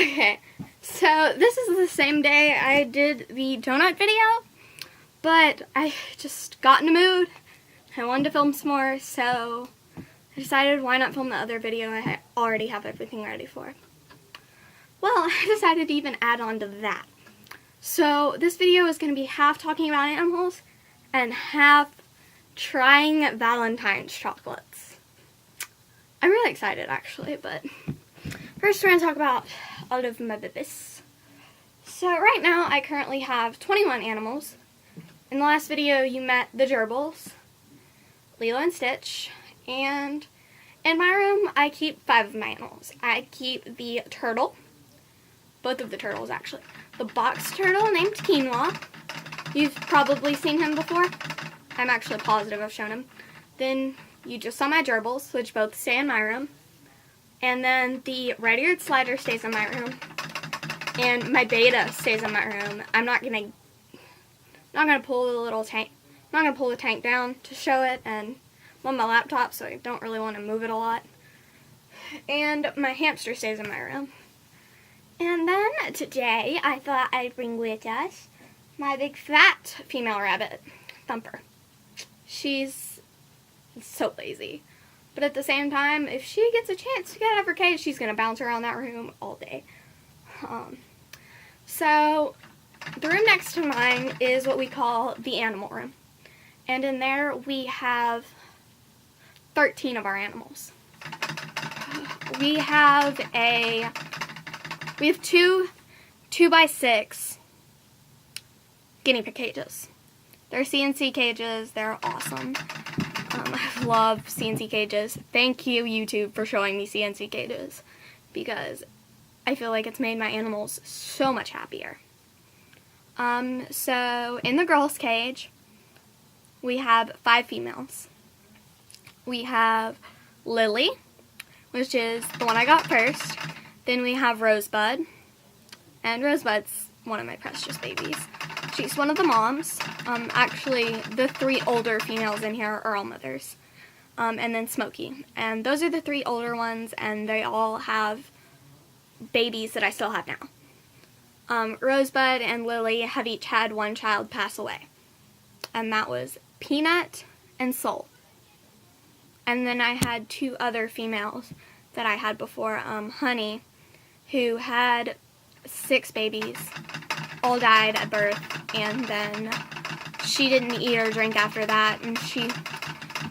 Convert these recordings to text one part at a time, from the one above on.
Okay, so this is the same day I did the donut video, but I just got in a mood. I wanted to film some more, so I decided why not film the other video I already have everything ready for. Well, I decided to even add on to that. So this video is going to be half talking about animals and half trying Valentine's chocolates. I'm really excited actually, but first we're going to talk about all of my babies. So right now I currently have 21 animals. In the last video you met the gerbils, Lilo and Stitch, and in my room I keep 5 of my animals. I keep the turtle, both of the turtles actually. The box turtle named Quinoa. You've probably seen him before. I'm actually positive I've shown him. Then you just saw my gerbils, which both stay in my room. And then the red-eared slider stays in my room. And my beta stays in my room. I'm not gonna pull the little tank. I'm not gonna pull the tank down to show it, and I'm on my laptop, so I don't really want to move it a lot. And my hamster stays in my room. And then today I thought I'd bring with us my big fat female rabbit, Thumper. She's so lazy. But at the same time, if she gets a chance to get out of her cage, she's going to bounce around that room all day. So, the room next to mine is what we call the animal room. And in there, we have 13 of our animals. We have two 2x6 guinea pig cages. They're CNC cages. They're awesome. I love CNC cages. Thank you, YouTube, for showing me CNC cages, because I feel like it's made my animals so much happier. So in the girls' cage, we have 5 females. We have Lily, which is the one I got first. Then we have Rosebud, and Rosebud's one of my precious babies. She's one of the moms. Actually, the 3 older females in here are all mothers. And then Smokey. And those are the 3 older ones, and they all have babies that I still have now. Rosebud and Lily have each had one child pass away. And that was Peanut and Soul. And then I had 2 other females that I had before, Honey, who had 6 babies. All died at birth, and then she didn't eat or drink after that, and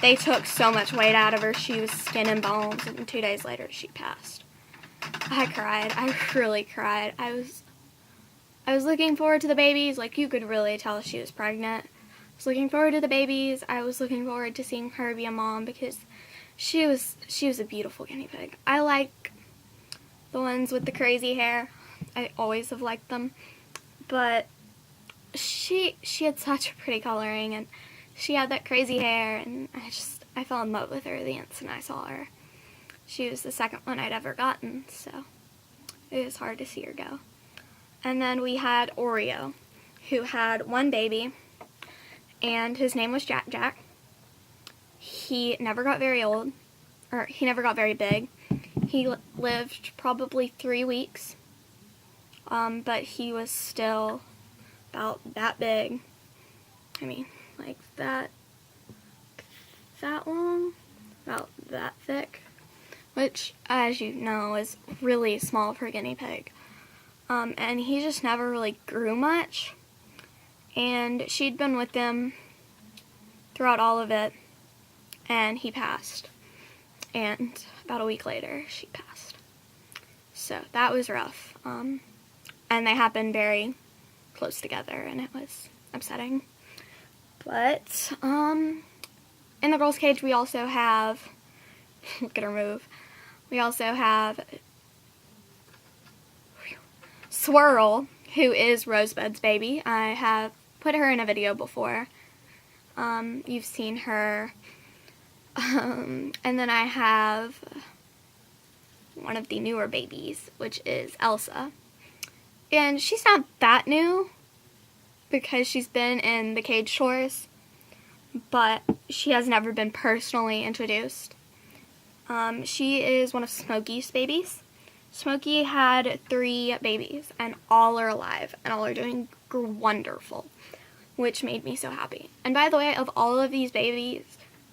they took so much weight out of her. She was skin and bones, and 2 days later she passed. I cried. I really cried. I was looking forward to the babies. Like, you could really tell she was pregnant. I was looking forward to the babies. I was looking forward to seeing her be a mom, because she was a beautiful guinea pig. I like the ones with the crazy hair. I always have liked them. But she had such a pretty coloring, and she had that crazy hair, and I fell in love with her the instant I saw her. She was the second one I'd ever gotten, so it was hard to see her go. And then we had Oreo, who had 1 baby, and his name was Jack Jack. He never got very old, or he never got very big. He lived probably 3 weeks. But he was still about that big. I mean, like that long, about that thick, which, as you know, is really small for a guinea pig. And he just never really grew much, and she'd been with him throughout all of it, and he passed. And about a week later, she passed. So that was rough. And they happened very close together, and it was upsetting. But, in the girls' cage, we also have, look at her move, we also have Swirl, who is Rosebud's baby. I have put her in a video before. You've seen her. And then I have one of the newer babies, which is Elsa. And she's not that new, because she's been in the cage tours, but she has never been personally introduced. She is one of Smokey's babies. Smokey had 3 babies, and all are alive, and all are doing wonderful, which made me so happy. And by the way, of all of these babies,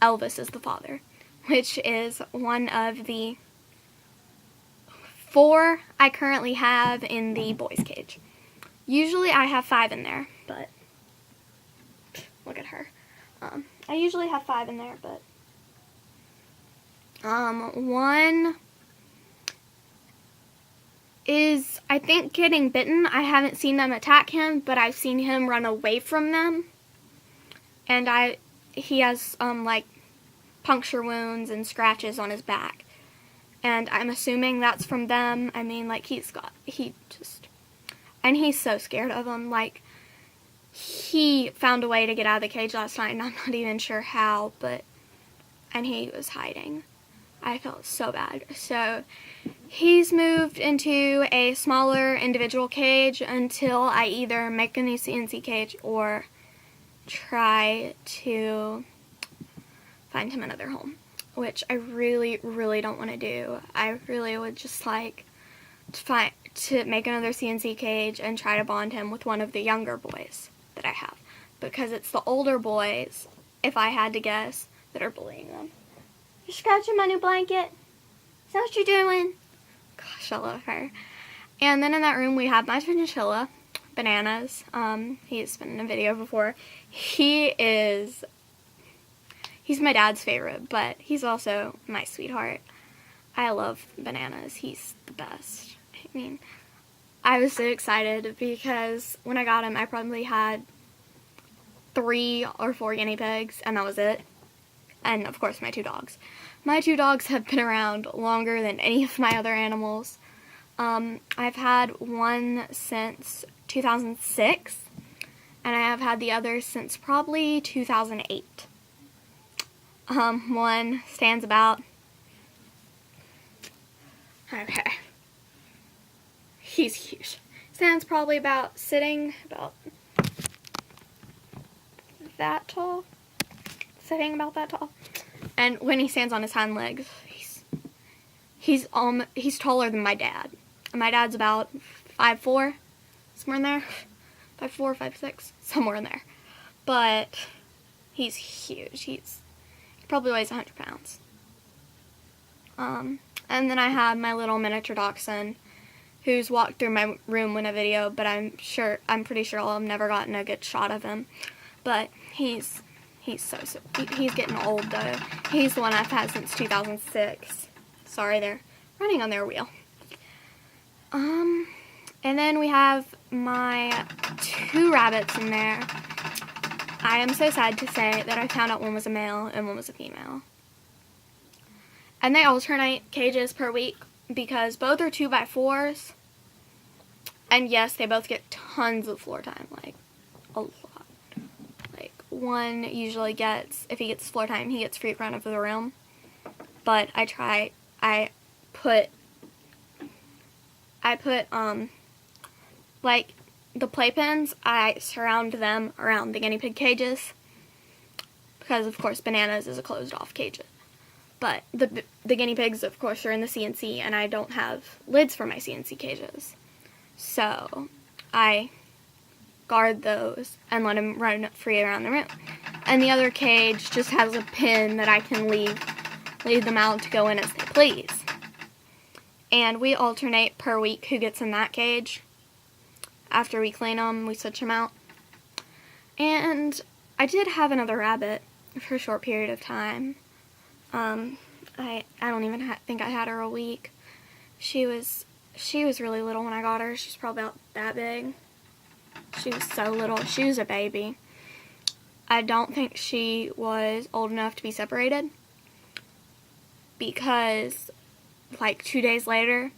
Elvis is the father, which is one of the 4 I currently have in the boys' cage. Usually I have 5 in there, but look at her. I usually have 5 in there, but one is, I think, getting bitten. I haven't seen them attack him, but I've seen him run away from them. And he has, like, puncture wounds and scratches on his back. And I'm assuming that's from them. I mean, like, and he's so scared of them. Like, he found a way to get out of the cage last night, and I'm not even sure how, and he was hiding. I felt so bad. So he's moved into a smaller individual cage until I either make a new CNC cage or try to find him another home, which I really, really don't want to do. I really would just like to make another CNC cage and try to bond him with one of the younger boys that I have, because it's the older boys, if I had to guess, that are bullying them. You're scratching my new blanket? Is that what you're doing? Gosh, I love her. And then in that room we have my chinchilla, Bananas. He's been in a video before. He's my dad's favorite, but he's also my sweetheart. I love Bananas. He's the best. I mean, I was so excited because when I got him, I probably had 3 or 4 guinea pigs, and that was it. And, of course, my 2 dogs. My 2 dogs have been around longer than any of my other animals. I've had one since 2006, and I have had the other since probably 2008. One stands about... Okay. He's huge. Stands probably sitting about that tall. Sitting about that tall. And when he stands on his hind legs, he's taller than my dad. And my dad's about 5'4", somewhere in there. 5'4", 5'6", somewhere in there. But he's huge. He probably weighs 100 pounds. And then I have my little miniature dachshund, who's walked through my room in a video, but I'm pretty sure I'll have never gotten a good shot of him. But he's getting old though. He's the one I've had since 2006. Sorry, they're running on their wheel. And then we have my 2 rabbits in there. I am so sad to say that I found out one was a male and one was a female. And they alternate cages per week because both are 2x4s. And yes, they both get tons of floor time, like a lot. Like one usually gets, if he gets floor time, he gets free run of the room. But I put like the playpens, I surround them around the guinea pig cages because of course Bananas is a closed off cage. But the guinea pigs, of course, are in the CNC, and I don't have lids for my CNC cages. So I guard those and let them run free around the room. And the other cage just has a pin that I can leave them out to go in as they please. And we alternate per week who gets in that cage. After we clean them, we switch them out. And I did have another rabbit for a short period of time. I don't even think I had her a week. She was really little when I got her. She's probably about that big. She was so little. She was a baby. I don't think she was old enough to be separated because like 2 days later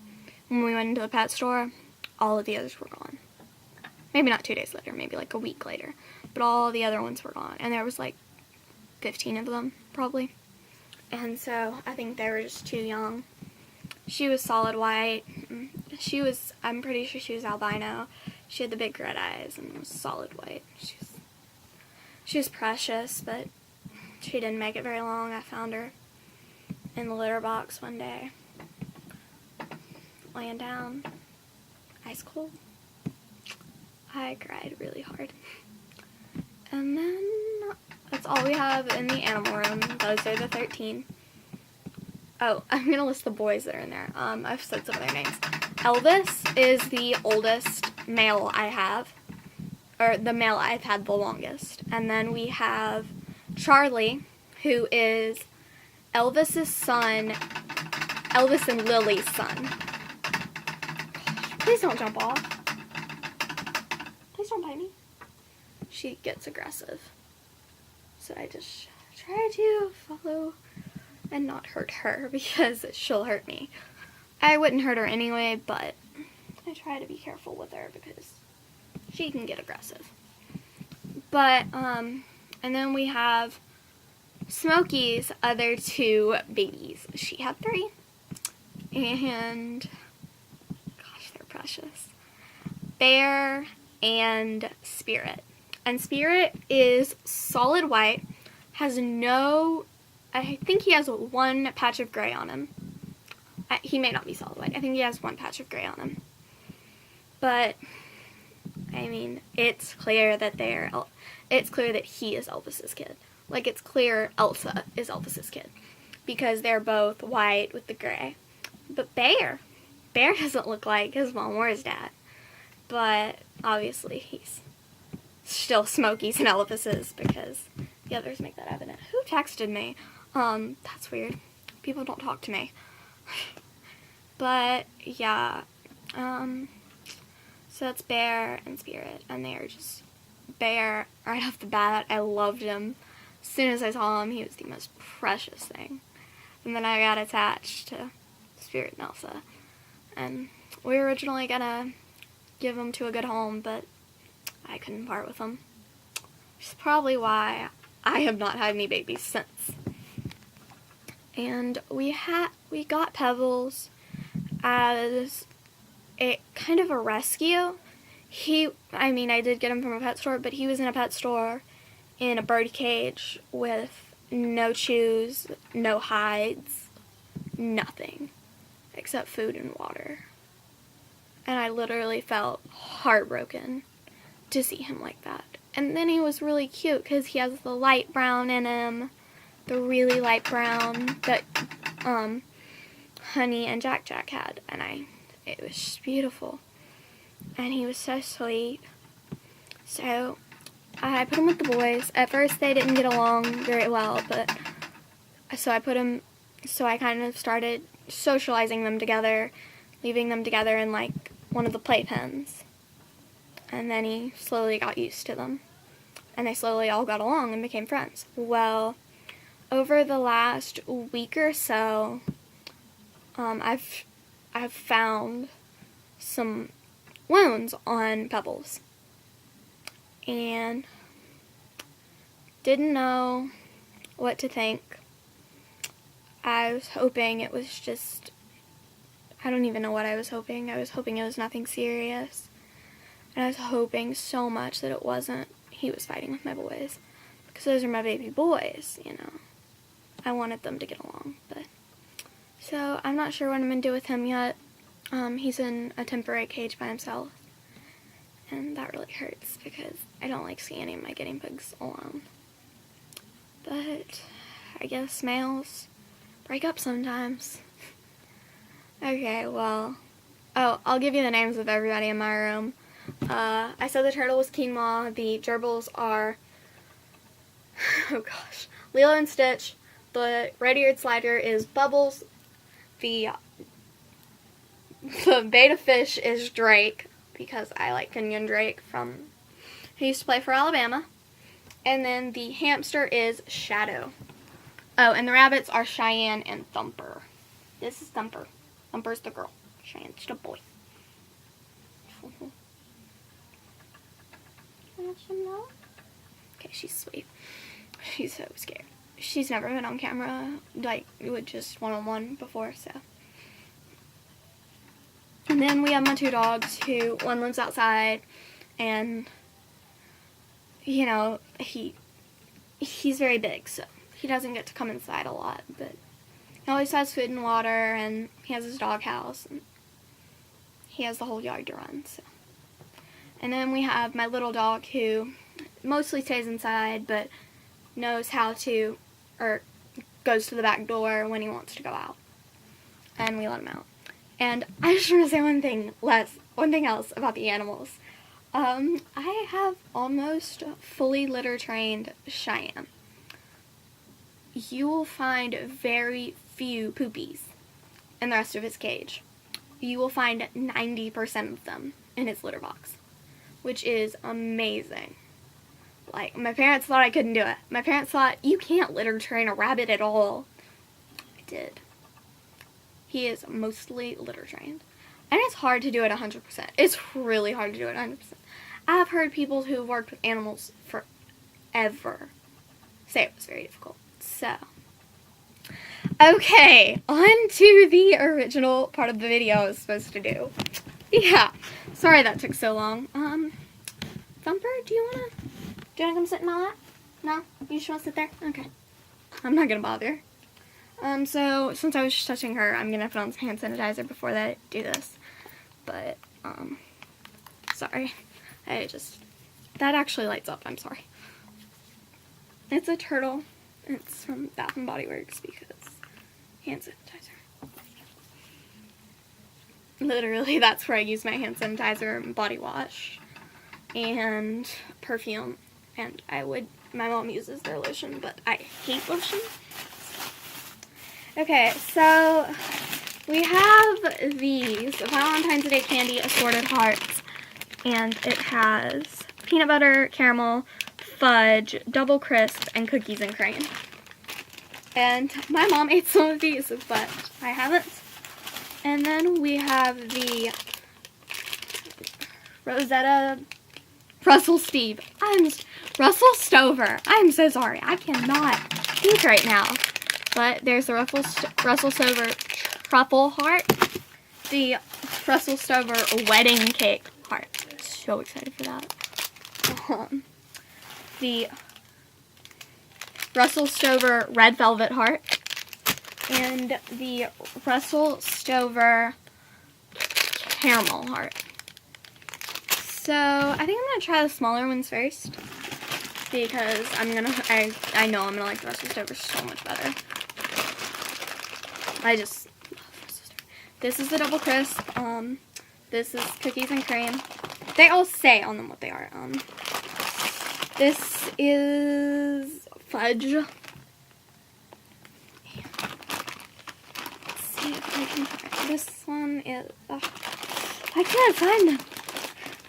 when we went into the pet store, all of the others were gone. Maybe not 2 days later, maybe like a week later, but all the other ones were gone, and there was like 15 of them probably. And so I think they were just too young. She was solid white. I'm pretty sure she was albino. She had the big red eyes and was solid white. She was precious, but she didn't make it very long. I found her in the litter box one day. laying down, ice cold. I cried really hard. And then that's all we have in the animal room. Those are the 13. Oh, I'm going to list the boys that are in there. I've said some of their names. Elvis is the oldest male I have, or the male I've had the longest. And then we have Charlie, who is Elvis's son, Elvis and Lily's son. Please don't jump off. Please don't bite me. She gets aggressive. So I just try to follow and not hurt her because she'll hurt me. I wouldn't hurt her anyway, but I try to be careful with her because she can get aggressive. But, and then we have Smokey's other 2 babies. She had 3. And, gosh, they're precious. Bear and Spirit. And Spirit is solid white, has no, I think he has 1 patch of gray on him. He may not be solid white. I think he has 1 patch of gray on him. But, I mean, it's clear that it's clear that he is Elvis's kid. Like, it's clear Elsa is Elvis's kid. Because they're both white with the gray. But Bear doesn't look like his mom or his dad. But, obviously, he's still Smokey's and Elvis's because the others make that evident. Who texted me? That's weird. People don't talk to me. But, yeah. So that's Bear and Spirit. And they are just Bear, right off the bat, I loved him. As soon as I saw him, he was the most precious thing. And then I got attached to Spirit and Elsa. And we were originally gonna give him to a good home, but I couldn't part with him. Which is probably why I have not had any babies since. And we got Pebbles as a kind of a rescue. I did get him from a pet store, but he was in a pet store in a bird cage with no chews, no hides, nothing except food and water. And I literally felt heartbroken to see him like that. And then he was really cute because he has the light brown in him, the really light brown that Honey and Jack had, and it was just beautiful. And he was so sweet. So I put him with the boys. At first they didn't get along very well, but so I kind of started socializing them together, leaving them together in like one of the playpens. And then he slowly got used to them. And they slowly all got along and became friends. Well, over the last week or so, I've found some wounds on Pebbles. And didn't know what to think. I was hoping it was just, I don't even know what I was hoping. I was hoping it was nothing serious. And I was hoping so much that it wasn't he was fighting with my boys. Because those are my baby boys, you know. I wanted them to get along. So I'm not sure what I'm going to do with him yet. He's in a temporary cage by himself. And that really hurts because I don't like seeing any of my guinea pigs alone. But I guess males break up sometimes. Okay, well, I'll give you the names of everybody in my room. I said the turtle was Quinoa. The gerbils are, oh gosh, Lilo and Stitch. The red-eared slider is Bubbles. The beta fish is Drake, because I like Kenyon Drake he used to play for Alabama. And then the hamster is Shadow. Oh, and the rabbits are Cheyenne and Thumper. This is Thumper. Thumper's the girl. Cheyenne's the boy. Okay, she's sweet. She's so scared. She's never been on camera, like, with just one-on-one before, so. And then we have my 2 dogs, one lives outside, and, you know, he's very big, so he doesn't get to come inside a lot, but he always has food and water, and he has his dog house, and he has the whole yard to run. So. And then we have my little dog who mostly stays inside, but knows how to, or goes to the back door when he wants to go out. And we let him out. And I just want to say one thing else about the animals. I have almost fully litter trained Cheyenne. You will find very few poopies in the rest of his cage. You will find 90% of them in his litter box, which is amazing. Like, my parents thought I couldn't do it. My parents thought, you can't litter train a rabbit at all. I did. He is mostly litter trained. And it's hard to do it 100%. It's really hard to do it 100%. I've heard people who've worked with animals forever say it was very difficult. So, okay, on to the original part of the video I was supposed to do. Yeah, sorry that took so long. Thumper, do you wanna come sit in my lap? No? You just wanna sit there? Okay. I'm not gonna bother. So, since I was just touching her, I'm gonna put on some hand sanitizer before I do this. But, sorry. That actually lights up, I'm sorry. It's a turtle. It's from Bath & Body Works because hand sanitizer. Literally, that's where I use my hand sanitizer and body wash and perfume. And my mom uses their lotion, but I hate lotion. Okay, so we have these Valentine's Day candy assorted hearts, and it has peanut butter, caramel, fudge, double crisp, and cookies and cream. And my mom ate some of these, but I haven't. And then we have the Russell Stover. I'm so sorry. I cannot think right now. But there's the Russell Stover truffle heart. The Russell Stover wedding cake heart. So excited for that. The Russell Stover red velvet heart. And the Russell Stover caramel heart. So, I think I'm going to try the smaller ones first. Because I know I'm going to like the Russell Stover so much better. I just love Russell Stover. This is the double crisp. This is cookies and cream. They all say on them what they are. This is fudge. Let's see if I can find this one is I can't find them.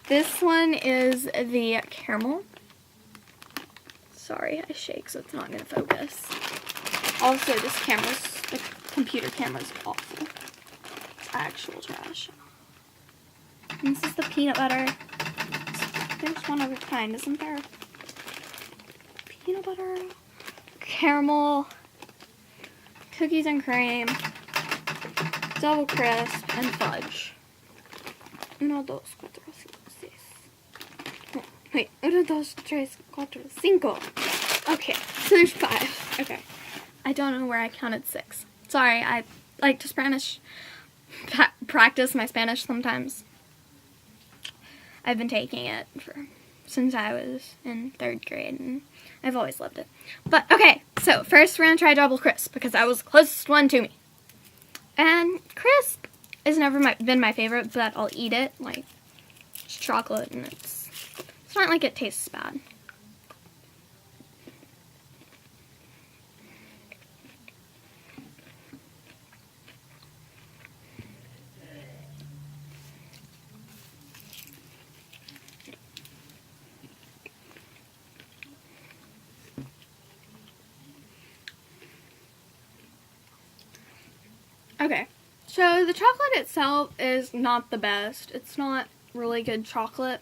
This one is the caramel. Sorry, I shake so it's not gonna focus. Also, the computer camera's awful. It's actual trash. And this is the peanut butter. There's one other kind, isn't there? Peanut butter, caramel, cookies and cream, double crisp, and fudge. 1, 2, 4, 5, 6. Wait, 1, 2, 3, 4, 5. Okay, so there's 5. Okay. I don't know where I counted 6. Sorry, I like to practice my Spanish sometimes. I've been taking it since I was in 3rd grade, and I've always loved it. But, okay, so first we're going to try double crisp, because that was the closest one to me. And crisp has never been my favorite, but I'll eat it. Like, it's chocolate, and it's not like it tastes bad. Okay, so the chocolate itself is not the best. It's not really good chocolate.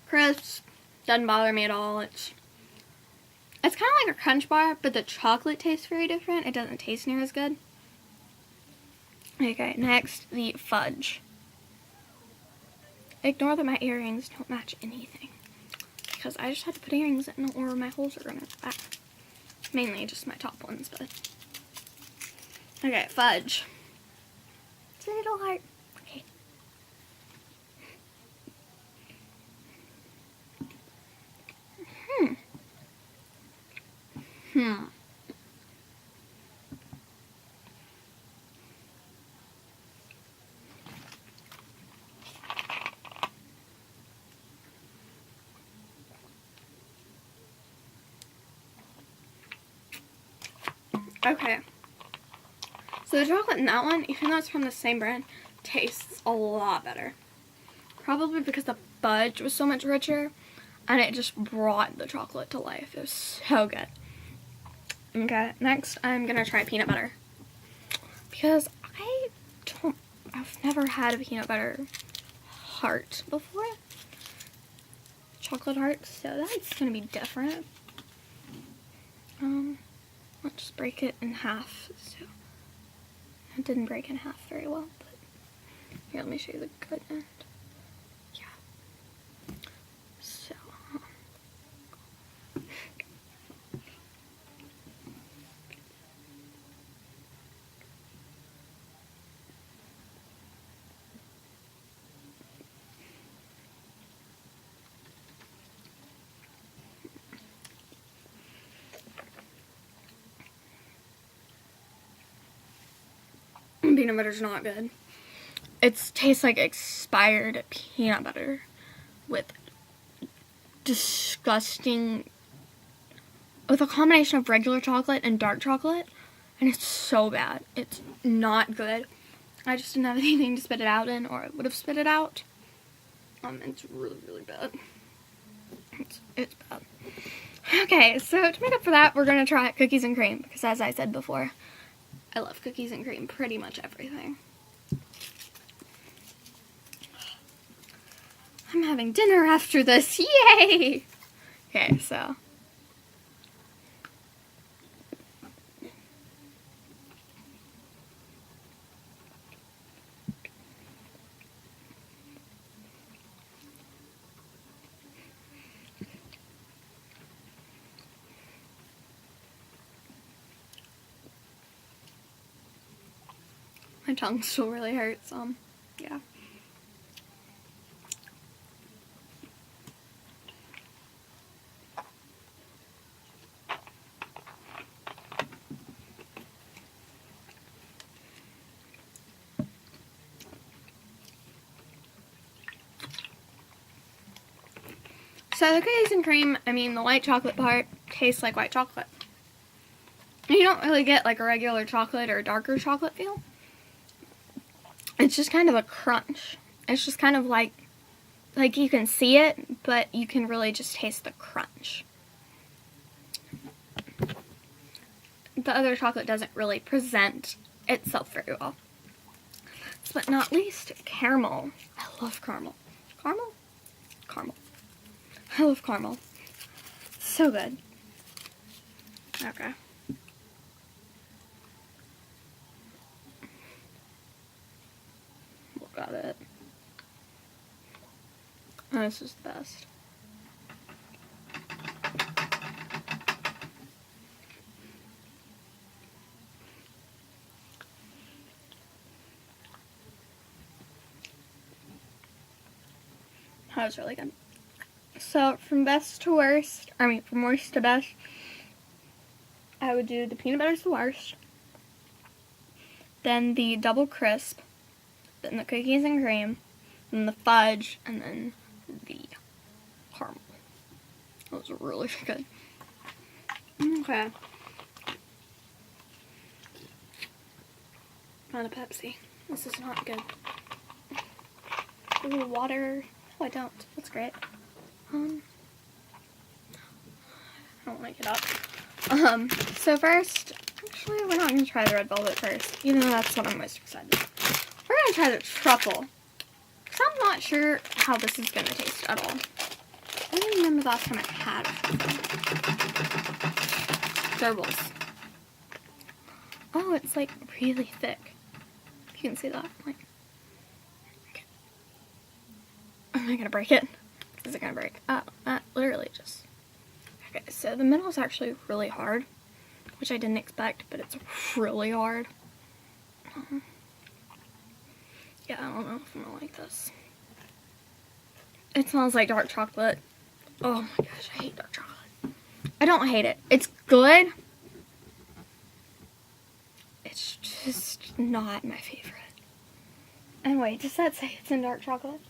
Crisp doesn't bother me at all. It's kind of like a Crunch Bar, but the chocolate tastes very different. It doesn't taste near as good. Okay, next, the fudge. Ignore that my earrings don't match anything, because I just had to put earrings in or my holes are going to back. Mainly just my top ones, but... Okay, fudge. It's a little heart. Okay. Okay. So the chocolate in that one, even though it's from the same brand, tastes a lot better. Probably because the fudge was so much richer and it just brought the chocolate to life. It was so good. Okay, next I'm gonna try peanut butter. Because I've never had a peanut butter heart before. Chocolate heart, so that's gonna be different. Let's just break it in half. So it didn't break in half very well, but here, let me show you the good end. Yeah. So peanut butter's not good. It tastes like expired peanut butter with a combination of regular chocolate and dark chocolate, and it's so bad. It's not good. I just didn't have anything to spit it out in, or I would have spit it out. It's really, really bad. It's bad. Okay, so to make up for that, we're gonna try cookies and cream, because as I said before, I love cookies and cream, pretty much everything. I'm having dinner after this, yay! Okay, so. My tongue still really hurts, yeah. So the cookies and cream, the white chocolate part tastes like white chocolate. You don't really get like a regular chocolate or a darker chocolate feel. It's just kind of a crunch. It's just kind of like you can see it, but you can really just taste the crunch. The other chocolate doesn't really present itself very well. Last but not least, caramel. I love caramel. Caramel? Caramel. I love caramel. So good. Okay. Look at it. Oh, this is the best. That was really good. So, from worst to best, I would do the peanut butter's the worst, then the double crisp, then the cookies and cream, then the fudge, and then the caramel. That was really good. Okay. Not a Pepsi. This is not good. Ooh, water. Oh, I don't. That's great. I don't want to get up. So first, actually, we're not going to try the red velvet first, even though that's what I'm most excited about. We're going to try the truffle, because I'm not sure how this is going to taste at all. I don't even remember the last time I had Gerbils. Oh, it's like really thick. You can see that. Like, okay. Am I going to break it? Is it going to break? Literally just. Okay, so the middle is actually really hard, which I didn't expect, but it's really hard. Yeah, I don't know if I'm going to like this. It smells like dark chocolate. Oh my gosh, I hate dark chocolate. I don't hate it. It's good, It's just not my favorite. And wait, does that say it's in dark chocolate?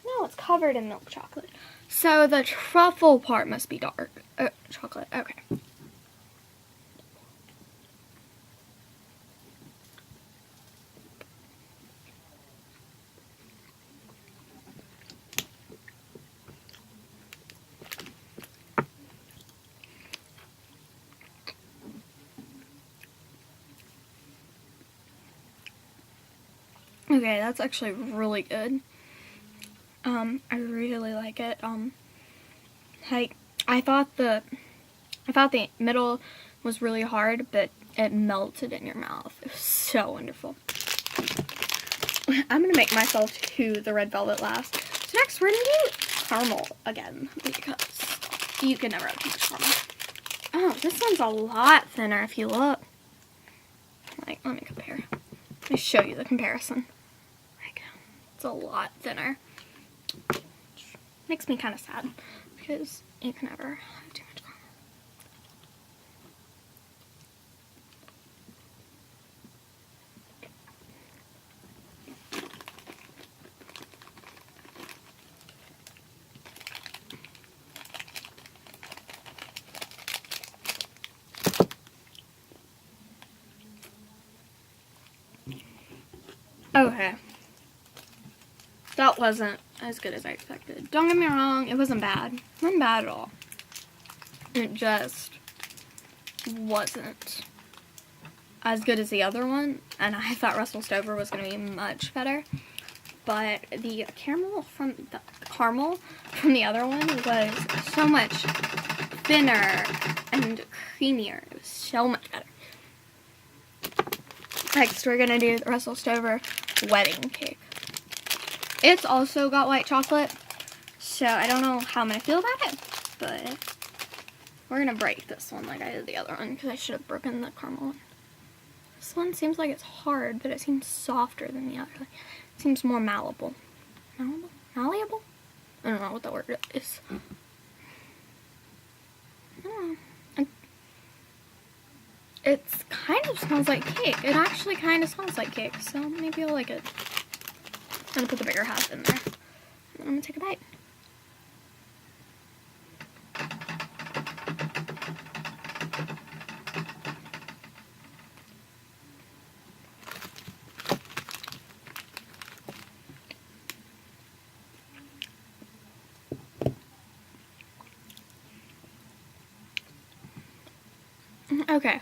No, it's covered in milk chocolate. So the truffle part must be dark chocolate. Okay. Okay, that's actually really good. I really like it. Like I thought the middle was really hard, but it melted in your mouth. It was so wonderful. I'm gonna make myself to the red velvet last. So next we're gonna do caramel again because you can never have too much caramel. Oh, this one's a lot thinner if you look. Like, let me compare. Let me show you the comparison. Like, it's a lot thinner. Makes me kind of sad because you can never have too much caramel. Okay. That wasn't as good as I expected. Don't get me wrong, it wasn't bad. It wasn't bad at all. It just wasn't as good as the other one, and I thought Russell Stover was going to be much better. But the caramel from the other one was so much thinner and creamier. It was so much better. Next, we're going to do the Russell Stover wedding cake. It's also got white chocolate, so I don't know how I'm going to feel about it, but we're going to break this one like I did the other one, because I should have broken the caramel one. This one seems like it's hard, but it seems softer than the other. It seems more malleable. Malleable? I don't know what that word is. I don't know. It kind of smells like cake. It actually kind of smells like cake, so maybe I'll like it. I'm going to put the bigger half in there. And then I'm going to take a bite. Okay.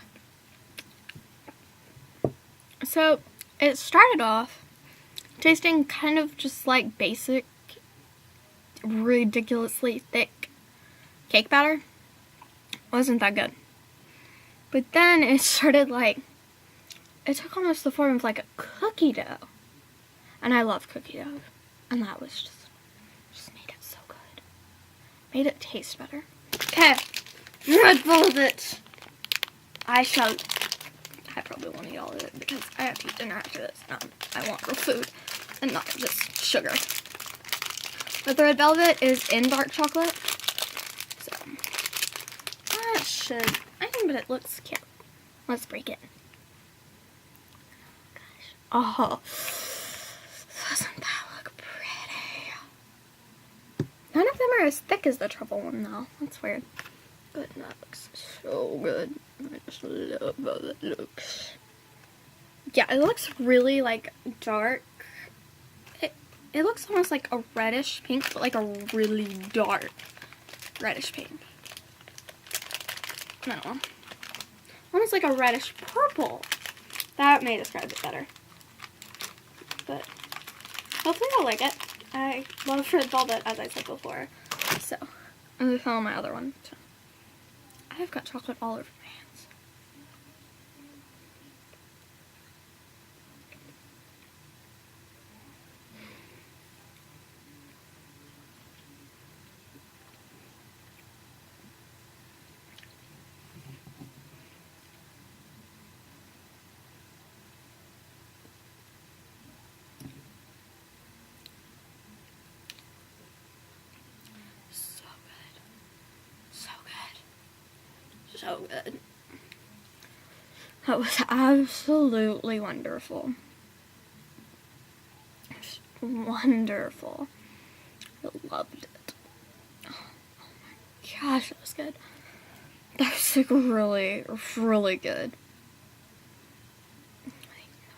So, it started off tasting kind of just like basic, ridiculously thick cake batter. Wasn't that good. But then it started like, it took almost the form of like a cookie dough. And I love cookie dough. And that was just made it so good. Made it taste better. Okay, red velvet. I probably won't eat all of it because I have to eat dinner after this. I want real food and not just sugar. But the red velvet is in dark chocolate. So, that should, but it looks cute. Let's break it. Oh, doesn't that look pretty? None of them are as thick as the truffle one though. That's weird. But that looks so good. I just love how that looks. Yeah, it looks really like dark. It looks almost like a reddish pink, but like a really dark reddish pink. I don't know. Almost like a reddish purple. That may describe it better. But hopefully I'll like it. I love red velvet, as I said before. So, I'm going to follow my other one. So, I've got chocolate all over my hands. So good. That was absolutely wonderful. Just wonderful. I loved it. Oh my gosh, that was good. That was like really, really good. That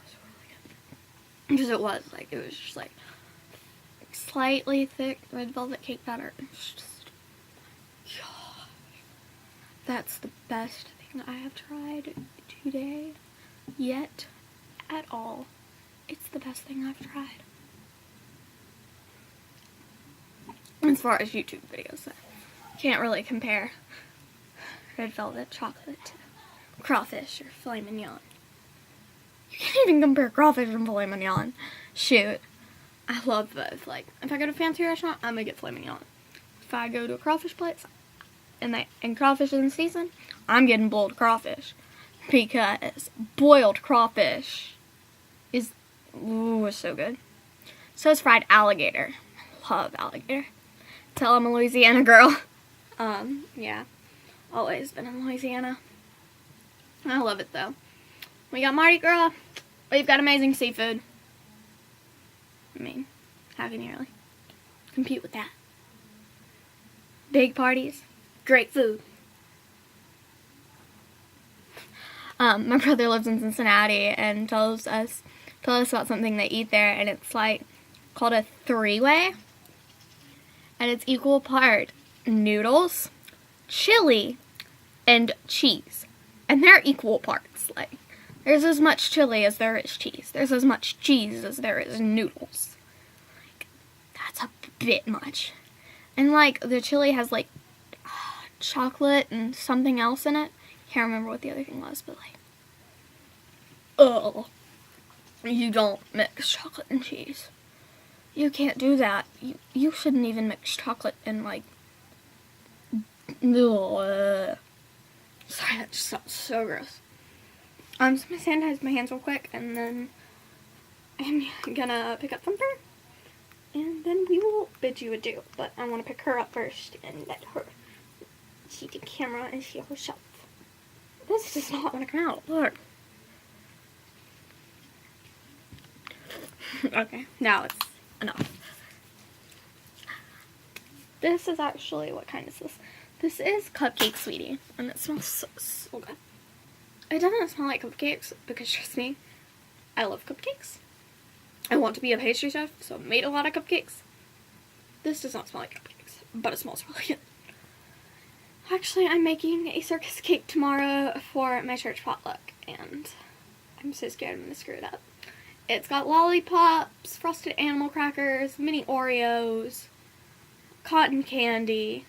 was really good. Because it was just like slightly thick red velvet cake batter. It's just, gosh, that's the best thing I have tried today yet at all. It's the best thing I've tried. As far as YouTube videos, can't really compare red velvet chocolate to crawfish or filet mignon. You can't even compare crawfish and filet mignon. Shoot. I love both. Like, if I go to a fancy restaurant, I'm gonna get filet mignon. If I go to a crawfish place and crawfish is in season, I'm getting boiled crawfish. Because boiled crawfish is, ooh, so good. So is fried alligator. I love alligator. Tell I'm a Louisiana girl. Yeah. Always been in Louisiana. I love it though. We got Mardi Gras. We've got amazing seafood. I mean, how can you really compete with that? Big parties, great food. My brother lives in Cincinnati and told us about something they eat there, and it's like called a three-way, and it's equal part noodles, chili, and cheese, and they're equal parts. Like, there's as much chili as there is cheese. There's as much cheese as there is noodles. Like, that's a bit much. And like the chili has like chocolate and something else in it. Can't remember what the other thing was, but like, oh, you don't mix chocolate and cheese. You can't do that. You shouldn't even mix chocolate and like, ugh. Sorry, that just sounds so gross. So I'm gonna sanitize my hands real quick, and then I'm gonna pick up Thumper, and then we will bid you adieu. But I want to pick her up first and let her see the camera and see herself. This does not want to come out. Look. Okay, now it's enough. This is actually, what kind is this? This is cupcake, sweetie, and it smells so good. It doesn't smell like cupcakes because, trust me, I love cupcakes. I want to be a pastry chef, so I've made a lot of cupcakes. This does not smell like cupcakes, but it smells really good. Actually, I'm making a circus cake tomorrow for my church potluck, and I'm so scared I'm going to screw it up. It's got lollipops, frosted animal crackers, mini Oreos, cotton candy,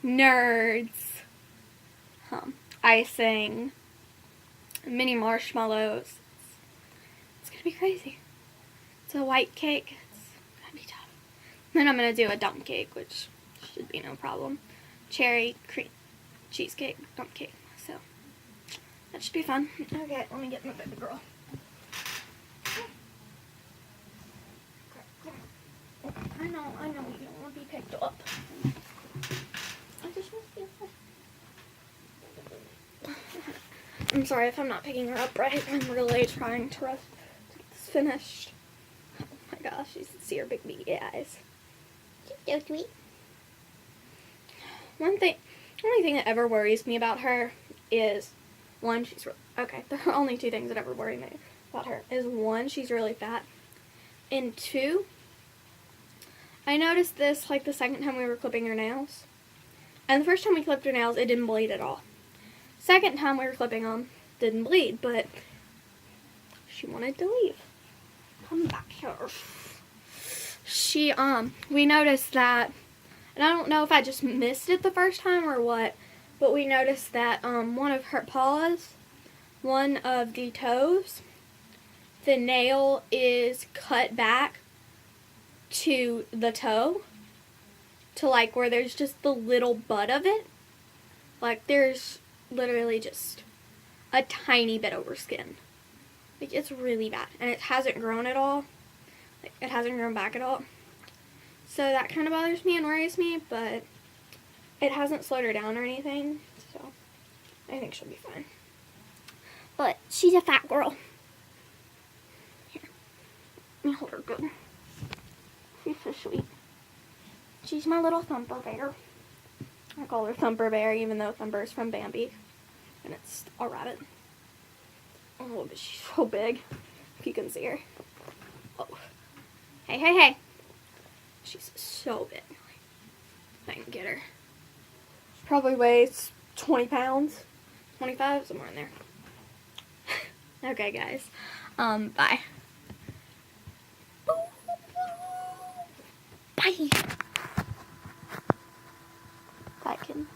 nerds, icing, mini marshmallows. It's going to be crazy. It's a white cake. It's going to be tough. Then I'm going to do a dump cake, which should be no problem. Cherry cream cheesecake dump cake. So that should be fun. Okay, let me get my baby girl. I know you don't want to be picked up. I just want to be up. I'm sorry if I'm not picking her up right. I'm really trying to get this finished. Oh my gosh, you should see her big beady eyes. She's so sweet. Only thing that ever worries me about her is, one, okay, there are only two things that ever worry me about her. Is one, she's really fat, and two, I noticed this like the second time we were clipping her nails. And the first time we clipped her nails, it didn't bleed at all. Second time we were clipping them, didn't bleed, but she wanted to leave. Come back here. We noticed that, and I don't know if I just missed it the first time or what, but we noticed that one of her paws, one of the toes, the nail is cut back to the toe, to like where there's just the little butt of it. Like there's literally just a tiny bit over skin. Like it's really bad, and it hasn't grown at all. Like it hasn't grown back at all. So that kind of bothers me and worries me, but it hasn't slowed her down or anything, so I think she'll be fine. But she's a fat girl. Here, let me hold her good. She's so sweet. She's my little Thumper Bear. I call her Thumper Bear even though Thumper's from Bambi. And it's a rabbit. Oh, but she's so big. If you can see her. Oh. Hey, hey, hey. She's so big. If I can get her. She probably weighs 20 pounds. 25, somewhere in there. Okay, guys. Bye. Bye. Bye, kid.